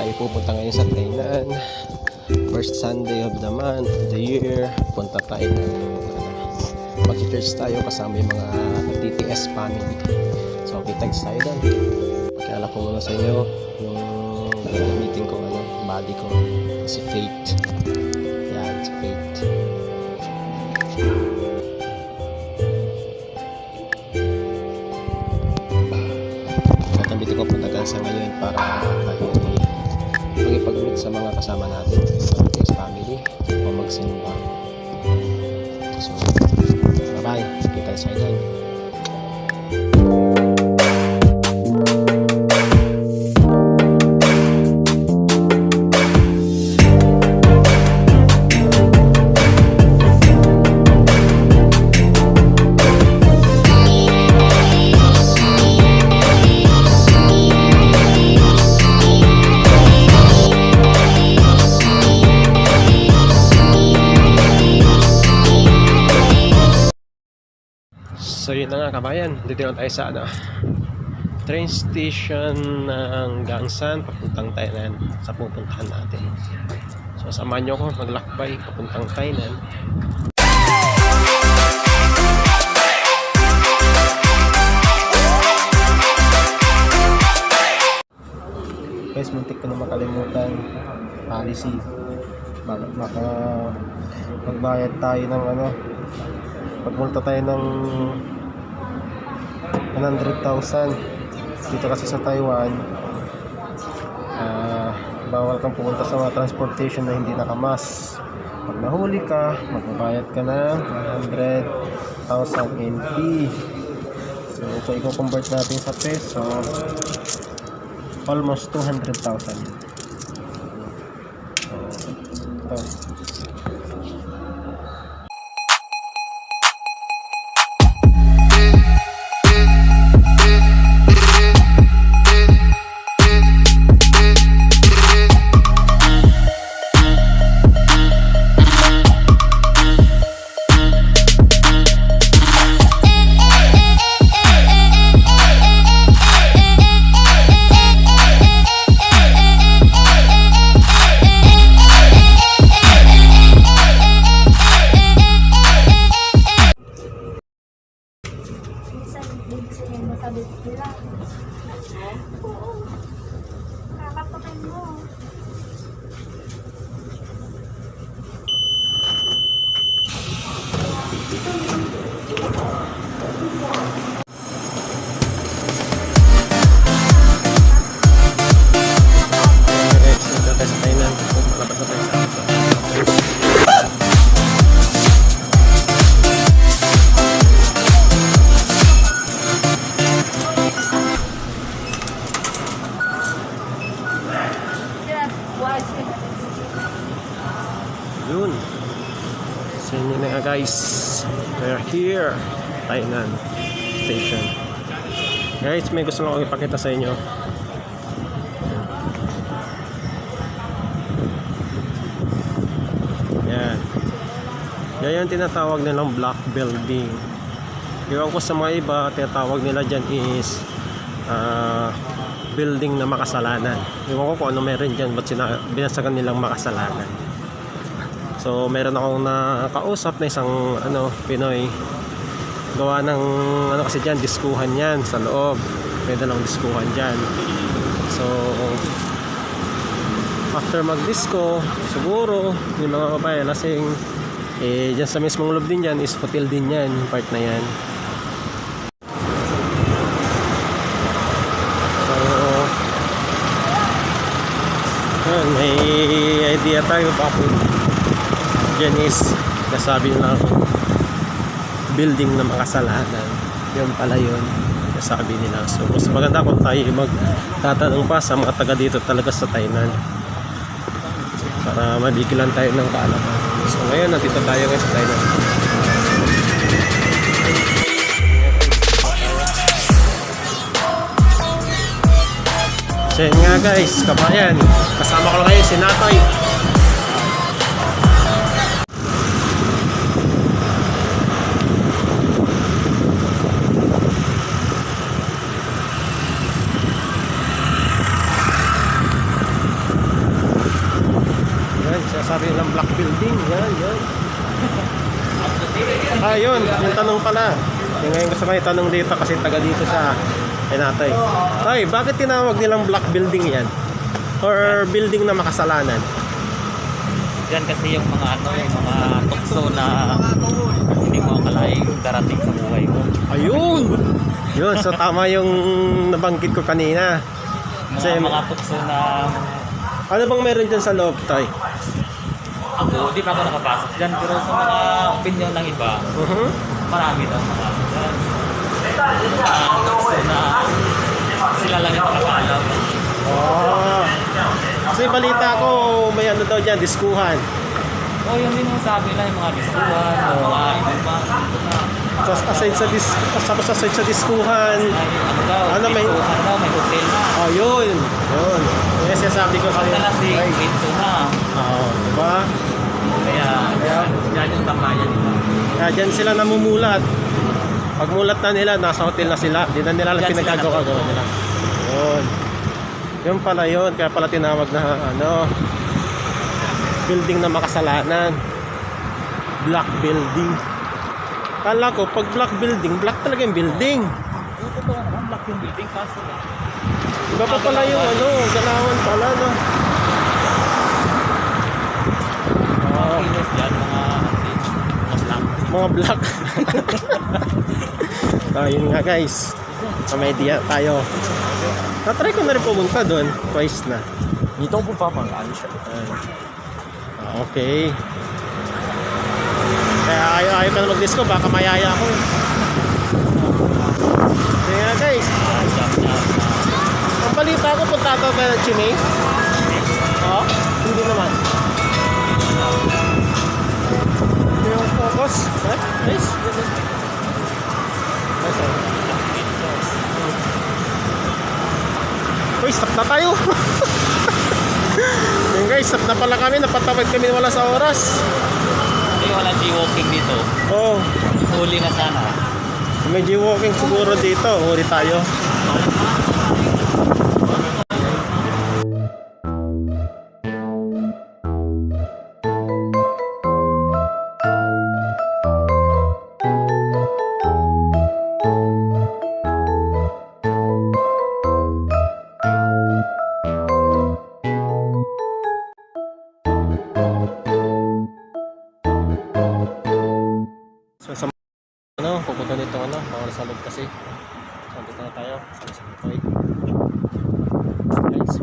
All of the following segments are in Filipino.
tayo pupunta ngayon sa Tainan. First Sunday of the month, of the year. Punta tayo ng mag-church tayo kasama yung mga TTS family. So kita-kits tayo doon. Pakilala ko muna sa inyo yung gagamitin ko body ko, si Faith. Yan, si Faith. Nagamitin ko patagal sa ngayon para magipag-meet sa mga kasama natin sa TTS family o magsimba. So, bye-bye. Kita sa doon. So yun na nga kabayan, dito na tayo sa train station ng Gangsan, papuntang Tainan sa pupuntahan natin. So samahan nyo ko maglakbay papuntang Tainan. Guys, muntik ko na makalimutan policy. Magbayad tayo ng pagmulta tayo ng 100,000 dito kasi sa Taiwan. Bawal kang pumunta sa mga transportation na hindi nakamas. Pag nahuli ka, magbabayad ka ng 100,000 NT. So i-convert natin sa peso, almost 200,000. So ito. Yun. So yun na nga guys, we're here Tainan station. Guys, may gusto lang ako ipakita sa inyo. Yan. Yan yung tinatawag nilang block building. Iwan ko sa mga iba, tinatawag nila dyan is building na makasalanan. Iwan ko kung ano meron dyan, ba't binasagan nilang makasalanan. So meron akong nakausap na isang Pinoy, gawa ng kasi dyan, diskuhan yan sa loob, may dalang diskuhan dyan. So after mag-disco, siguro yung mga babae lasing, dyan sa mismong loob din yan is hotel din yan, part na yan. So may idea tayo bakit dyan is nasabi lang building na makasalanan. Yun pala yun nasabi nila. So mas maganda kung tayo magtatanong pa sa mga taga dito talaga sa Tainan para mabigilan tayo ng kaalaman. So ngayon nandito tayo ngayon sa Tainan. So yun nga guys, kabayan, kasama ko lang ngayon si Natoy. tanong pala. Yung ngayon gusto ko itanong dito kasi taga dito siya. Ay natay. Tay, bakit tinawag nilang black building yan? Or building na makasalanan? Yan kasi yung mga ano, yung mga tukso na hindi mo akalaing darating sa buhay mo. Ayun! Yun, so tama yung nabanggit ko kanina. Mga tukso na Ano bang meron dyan sa loob, Tay? ako, di pa ako nakapasok dyan. Pero sa mga opinion ng iba, marami daw mga dyan. Mga tukso na sila lang yung nakakaalam. Oh. Kasi balita ko, may ano daw dyan, diskuhan. O yun din yung sabi lang, yung mga diskuhan, yung mga inuman. Tapos aside sa diskuhan, Ay, ano daw, Ano, may- diskuhan daw, may hotel na. oh yun, yun. Yung sasabi ko sa'yo. Pagkalasing, Ay, pizzo na. oo, diba? Kaya, yan yung tambayan nila. Kaya dyan sila namumulat. Pag mulat na nila, nasa hotel na sila. Di na nila lang Dyan sila pinagagawa nila. Yun. Yun pala yun. Kaya pala tinawag na ano, building na makasalanan. Black building. Kala ko, pag black building, black talaga yung building. Yung totoo naman, black yung building, kaso Iba pa pala yung ano, galawan pala, no? mga kilos dyan, mga black. Mga black. So, yun nga guys. So, may idea tayo. Natry ko na rin pumunta doon. Twice na. Dito po pa mga ano siya. Okay. Kaya ayaw ka na mag-disco. Baka mayaya ako. Kaya nga guys. Ang balita ko, punta ka ba ng Chimay? Oo? Hindi naman. Yung focus. Nice. Uy, stop na tayo. Yung guys, stop na pala kami. Napatawid kami wala sa oras. Hindi wala G-walking dito. Oh, Huli na sana. may G-walking siguro dito. Huli tayo. So sa ano, pupunta nito ano, bawal sa loob kasi. So dito na tayo sa toy. Guys.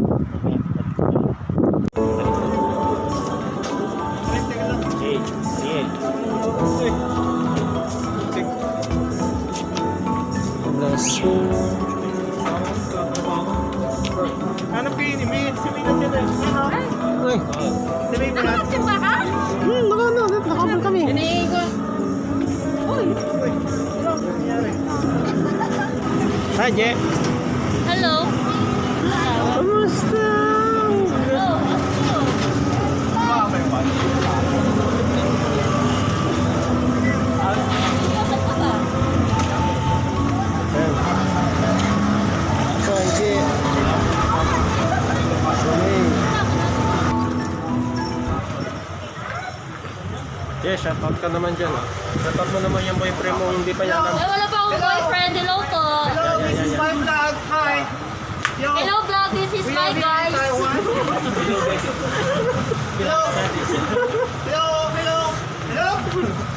Ano pinimit? Suminat ka na. Ano? Uy, Suminat ka na. Nakasimba ka? nakabal kami. Hinihingi ko. Uy! Hi, Je. Hello? Kamusta? Hello? Nasaan ka ba? Ayan. So, Je. Sige. Je, shoutout ka naman dyan. Ah. Shoutout mo naman yung boyfriend mo hindi pa yata. Eh, wala pa akong boyfriend. Hello po. Hello, this is my vlog. Hi. Yo. Hello vlog, this is We my are in guys. Taiwan. Hello. Hello. Hello. Hello.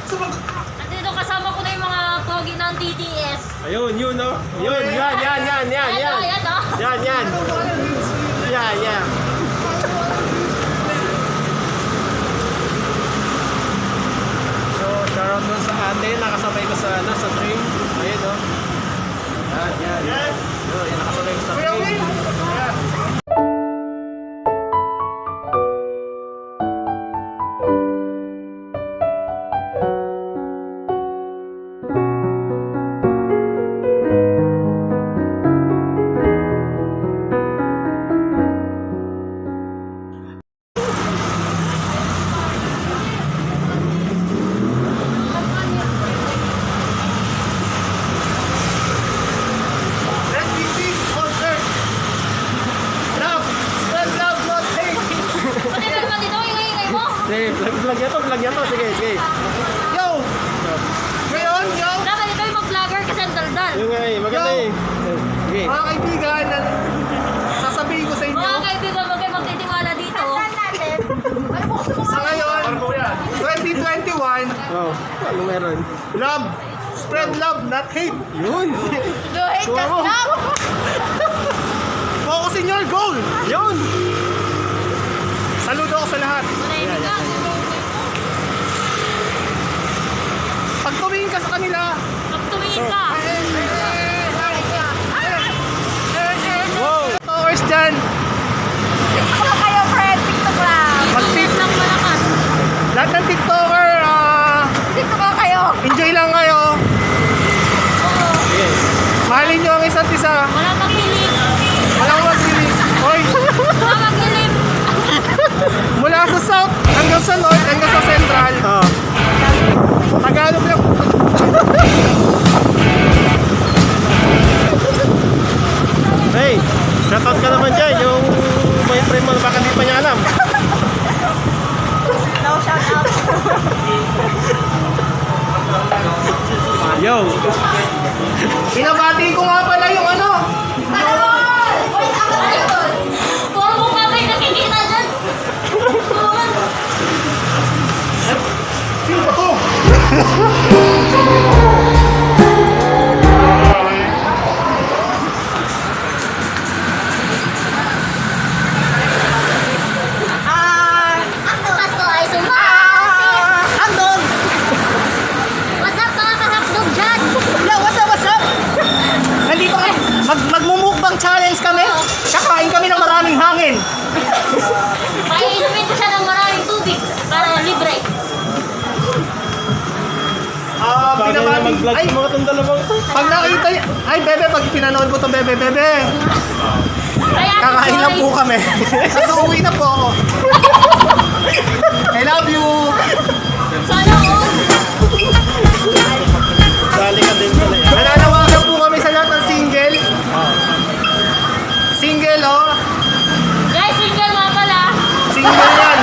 Sumag- Andito kasama ko na yung mga pogi ng TTS. Ayun, yun, no? Yun, yan. Ayan o, ayan o. Yan. Yan. So, shoutout dun sa ate, nakasabay ko sa train. Ayun, no? Yan. Yun, nakasabay ko sa Kuya train. Will. Red BC concert. Love. Spread love, not hate. Pati ba naman dito, ingay-ingay mo? Sige, vlog niya to. Sige. Yo. Ngayon, yo. Ay, sige. Mga kaibigan, sasabihin ko sa inyo, Mga kaibigan, huwag kayo magtitiwala dito. sa ngayon, 2021, Oh, ano meron? love, spread love, not hate. Yun. Sure mo. Focus in your goal. Yun. Saludo ako sa lahat. Manahimik ka. Pag tumingin ka sa kanila, Pag tumingin ka. Wow. followers dyan, Ano kayo, friend? TikTok lang. mag-tip. Ng malakas. Lahat ng TikToker, TikTok lang kayo. enjoy lang kayo. Yes. Mahalin nyo ang isa't isa. Wala magkilim. Walang magpili. Hoy, Wala magkilim. mula sa south hanggang sa north hanggang sa central. Oh. Tagalog lang. Hey, shoutout ka naman dyan. Yung boyfriend mo, baka di pa niya alam. No, shout out. Yo. Binabati ko nga pala yung ano. Puro mong babay nakikita dyan. Tulungan. Sino ba to? Pasko ay suma. Andon! What's up mga kahapdog dyan? Yo, what's up? Nandito kami. Magmumukbang challenge kami. Kakain kami ng maraming hangin. Paiinumin ko siya ng maraming tubig para libre. Binabati. Ay, mga itong dalawang ito. pag nakita niya. Ay, bebe, pag pinanood mo to, bebe. Kaya Kakain lang po kami. Kasi uwi na po ako. I love you. Sana all. Dali ka din pala yan. Nananawagan po kami sa lahat ng single. Single, oh. Guys, single nga pala. Single yan.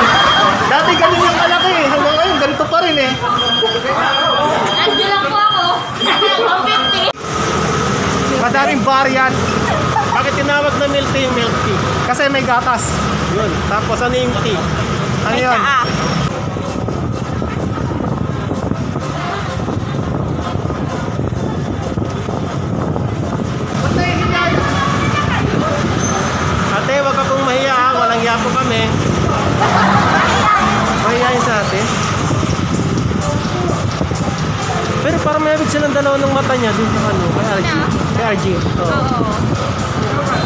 Dati ganun yung kalaki eh. Hanggang ngayon, ganito pa rin eh. Ando lang po ako. Ang 50. Madaming variant. Bakit tinawag na milk tea yung milk tea? Kasi may gatas. Yun. Tapos ano yung tea? Ano yun? Ate, wag akong mahiya ha. Walang hiya po kami. Mahihayin sa atin. Pero parang may abig silang dalawa ng mata niya dun sa ano, kay RG. Kay RG. Oo.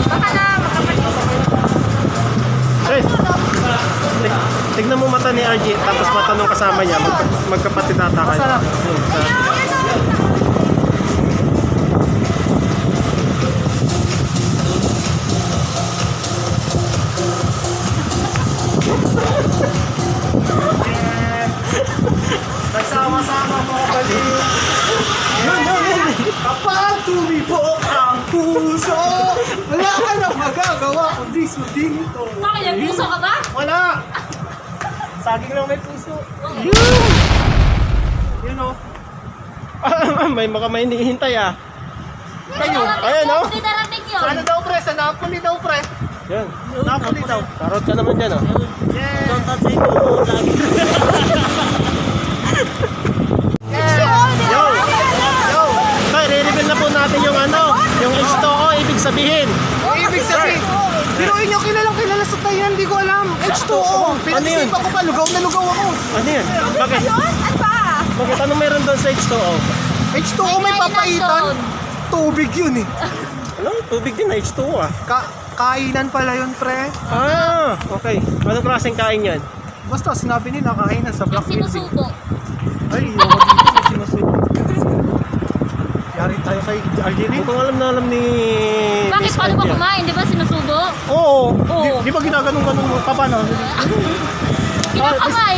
Baka na makapag-isip. Guys, tignan mo mata ni RG, tapos mata nung kasama niya. Magkapatid ata kayo. Masarap. Yun, sa- Nagsama-sama mga baliw. Kapag tumibo ang puso, wala ka nang magagawa kundi sundin ito. Bakit yung puso ka ba? Wala! Saging lang may puso. Yun o. may baka may hinihintay ah. Kayo. Ayan, oh. Hindi darating yun. Sa ano daw pre? Sa Napoli daw pre. Yan. Napoli daw. Tarot ka naman dyan oh. Yeah. Yo! Yo! Okay, re-reveal na po natin yung ano, yung H2O, ibig sabihin. Ibig sabihin, biruin nyo kilala sa tayo, hindi ko alam. H2O. Pinag-isipan ko pa, lugaw na lugaw ako. Ano yan? Bakit? Yun? Ano ba? Bakit? Anong meron doon sa H2O? H2O may papaitan. Tubig yun eh. Ano? Tubig din na H2O ah. Kainan pala yun pre. Ah, okay. Anong klaseng kain yan? Basta sinabi nila kainan sa Ang Black Music. sinusubo. Ay, yung dito sa sinusubo. Yari tayo kay Argenie. Kung alam na alam ni... Bakit Miss paano ba Andia. kumain? Di ba sinusubo? Oo. Oo. Di ba ginaganong-ganong mo? Paano? Kinakamay.